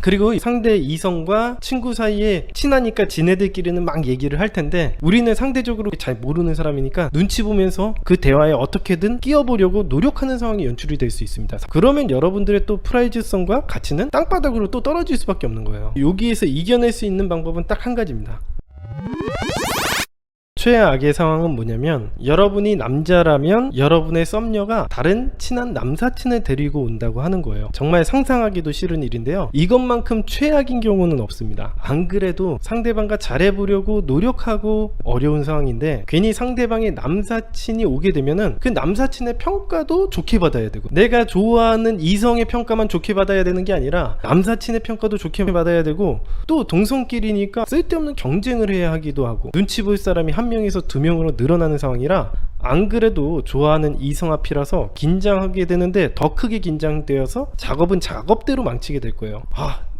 그리고 상대 이성과 친구 사이에 친하니까 지네들끼리는 막 얘기를 할 텐데 우리는 상대적으로 잘 모르는 사람이니까 눈치 보면서 그 대화에 어떻게든 끼어보려고 노력하는 상황이 연출이 될 수 있습니다. 그러면 여러분들의 또 프라이즈성과 가치는 땅바닥으로 또 떨어질 수밖에 없는 거예요. 여기에서 이겨낼 수 있는 방법은 딱 한 가지입니다. 최악의 상황은 뭐냐면, 여러분이 남자라면 여러분의 썸녀가 다른 친한 남사친을 데리고 온다고 하는 거예요. 정말 상상하기도 싫은 일인데요, 이것만큼 최악인 경우는 없습니다. 안 그래도 상대방과 잘해보려고 노력하고 어려운 상황인데 괜히 상대방의 남사친이 오게 되면은 그 남사친의 평가도 좋게 받아야 되고, 내가 좋아하는 이성의 평가만 좋게 받아야 되는 게 아니라 남사친의 평가도 좋게 받아야 되고, 또 동성끼리니까 쓸데없는 경쟁을 해야 하기도 하고, 눈치 볼 사람이 한 명에서 두 명으로 늘어나는 상황이라 안 그래도 좋아하는 이성 앞이라서 긴장하게 되는데 더 크게 긴장되어서 작업은 작업대로 망치게 될 거예요.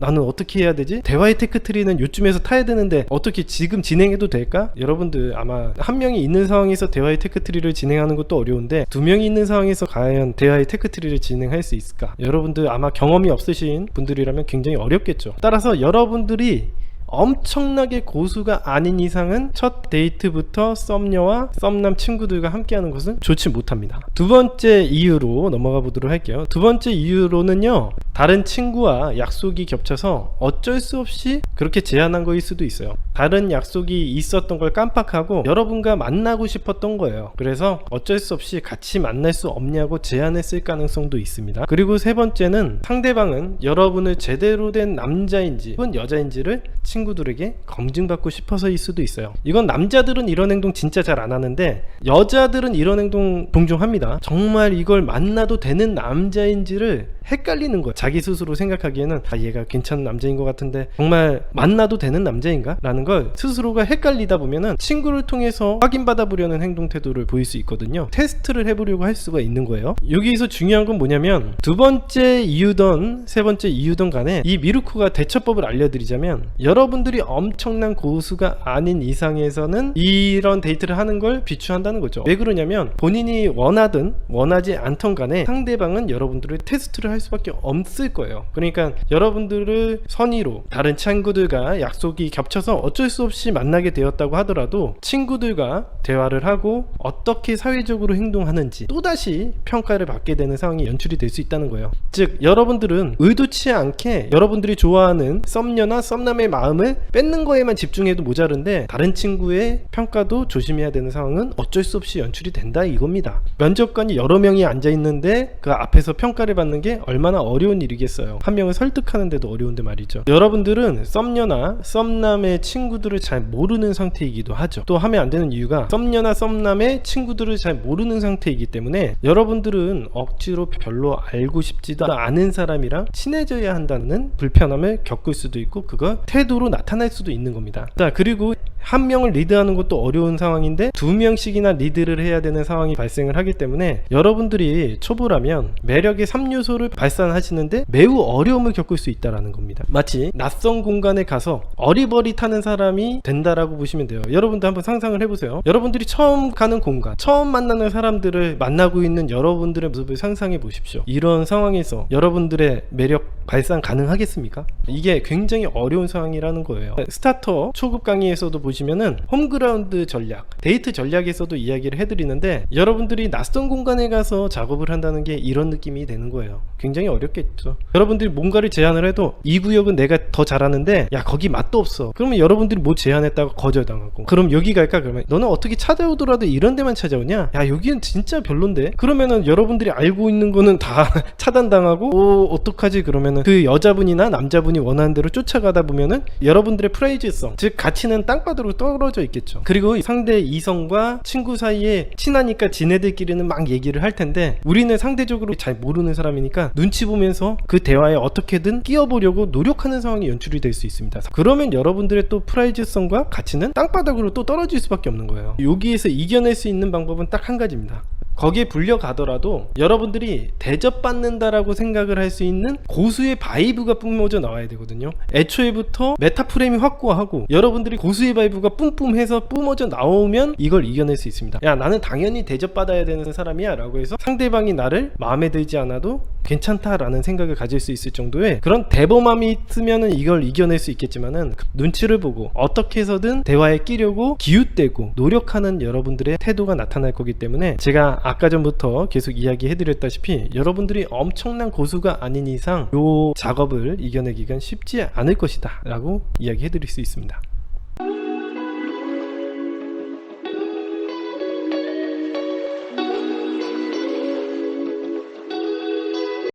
나는 어떻게 해야 되지? 대화의 테크트리는 요쯤에서 타야 되는데 어떻게 지금 진행해도 될까? 여러분들 아마 한 명이 있는 상황에서 대화의 테크트리를 진행하는 것도 어려운데 두 명이 있는 상황에서 과연 대화의 테크트리를 진행할 수 있을까? 여러분들 아마 경험이 없으신 분들이라면 굉장히 어렵겠죠. 따라서 여러분들이 엄청나게 고수가 아닌 이상은 첫 데이트부터 썸녀와 썸남 친구들과 함께하는 것은 좋지 못합니다. 두 번째 이유로 넘어가 보도록 할게요. 두 번째 이유로는요, 다른 친구와 약속이 겹쳐서 어쩔 수 없이 그렇게 제안한 거일 수도 있어요. 다른 약속이 있었던 걸 깜빡하고 여러분과 만나고 싶었던 거예요. 그래서 어쩔 수 없이 같이 만날 수 없냐고 제안했을 가능성도 있습니다. 그리고 세 번째는 상대방은 여러분을 제대로 된 남자인지 혹은 여자인지를 친구들에게 검증받고 싶어서일 수도 있어요. 이건 남자들은 이런 행동 진짜 잘 안 하는데 여자들은 이런 행동 종종 합니다. 정말 이걸 만나도 되는 남자인지를 헷갈리는 거예요. 자기 스스로 생각하기에는 얘가 괜찮은 남자인 것 같은데 정말 만나도 되는 남자인가? 라는 걸 스스로가 헷갈리다 보면은 친구를 통해서 확인받아 보려는 행동 태도를 보일 수 있거든요. 테스트를 해보려고 할 수가 있는 거예요. 여기서 중요한 건 뭐냐면, 두 번째 이유든 세 번째 이유든 간에 이 미루코가 대처법을 알려드리자면, 여러분들이 엄청난 고수가 아닌 이상에서는 이런 데이트를 하는 걸 비추한다는 거죠. 왜 그러냐면, 본인이 원하든 원하지 않던 간에 상대방은 여러분들을 테스트를 할 수밖에 없을 거예요. 그러니까 여러분들을 선의로 다른 친구들과 약속이 겹쳐서 어쩔 수 없이 만나게 되었다고 하더라도 친구들과 대화를 하고 어떻게 사회적으로 행동하는지 또다시 평가를 받게 되는 상황이 연출이 될 수 있다는 거예요. 즉, 여러분들은 의도치 않게 여러분들이 좋아하는 썸녀나 썸남의 마음을 뺏는 거에만 집중해도 모자른데 다른 친구의 평가도 조심해야 되는 상황은 어쩔 수 없이 연출이 된다 이겁니다. 면접관이 여러 명이 앉아 있는데 그 앞에서 평가를 받는 게 얼마나 어려운 일이겠어요. 한 명을 설득하는데도 어려운데 말이죠. 여러분들은 썸녀나 썸남의 친구들을 잘 모르는 상태이기도 하죠. 또 하면 안 되는 이유가, 썸녀나 썸남의 친구들을 잘 모르는 상태이기 때문에 여러분들은 억지로 별로 알고 싶지도 않은 사람이랑 친해져야 한다는 불편함을 겪을 수도 있고, 그걸 태도로 나타날 수도 있는 겁니다. 자, 그리고 한 명을 리드하는 것도 어려운 상황인데 두 명씩이나 리드를 해야 되는 상황이 발생을 하기 때문에 여러분들이 초보라면 매력의 3요소를 발산하시는데 매우 어려움을 겪을 수 있다는 겁니다. 마치 낯선 공간에 가서 어리버리타는 사람이 된다라고 보시면 돼요. 여러분들 한번 상상을 해보세요. 여러분들이 처음 가는 공간, 처음 만나는 사람들을 만나고 있는 여러분들의 모습을 상상해 보십시오. 이런 상황에서 여러분들의 매력 발산 가능하겠습니까? 이게 굉장히 어려운 상황이라는 거예요. 스타터 초급 강의에서도 보시면은 홈그라운드 전략, 데이트 전략에서도 이야기를 해드리는데, 여러분들이 낯선 공간에 가서 작업을 한다는 게 이런 느낌이 되는 거예요. 굉장히 어렵겠죠. 여러분들이 뭔가를 제안을 해도 이 구역은 내가 더 잘하는데 야 거기 맛도 없어. 그러면 여러분들이 뭐 제안했다가 거절당하고, 그럼 여기 갈까? 그러면 너는 어떻게 찾아오더라도 이런 데만 찾아오냐? 야 여기는 진짜 별론데? 그러면은 여러분들이 알고 있는 거는 다 차단당하고 어떡하지? 그러면은 그 여자분이나 남자분이 원하는 대로 쫓아가다 보면은 여러분들의 프라이즈성, 즉 가치는 땅바닥으로 떨어져 있겠죠. 그리고 상대 이성과 친구 사이에 친하니까 지네들끼리는 막 얘기를 할 텐데 우리는 상대적으로 잘 모르는 사람이니까 눈치 보면서 그 대화에 어떻게든 끼어보려고 노력하는 상황이 연출이 될 수 있습니다. 그러면 여러분들의 또 프라이즈성과 가치는 땅바닥으로 또 떨어질 수밖에 없는 거예요. 여기에서 이겨낼 수 있는 방법은 딱 한 가지입니다. 거기에 불려가더라도 여러분들이 대접받는다라고 생각을 할 수 있는 고수의 바이브가 뿜어져 나와야 되거든요. 애초에부터 메타프레임이 확고하고 여러분들이 고수의 바이브가 뿜뿜해서 뿜어져 나오면 이걸 이겨낼 수 있습니다. 야 나는 당연히 대접받아야 되는 사람이야 라고 해서 상대방이 나를 마음에 들지 않아도 괜찮다라는 생각을 가질 수 있을 정도의 그런 대범함이 있으면은 이걸 이겨낼 수 있겠지만은 눈치를 보고 어떻게 해서든 대화에 끼려고 기웃대고 노력하는 여러분들의 태도가 나타날 거기 때문에 제가 아까 전부터 계속 이야기해드렸다시피 여러분들이 엄청난 고수가 아닌 이상 요 작업을 이겨내기가 쉽지 않을 것이다 라고 이야기해드릴 수 있습니다.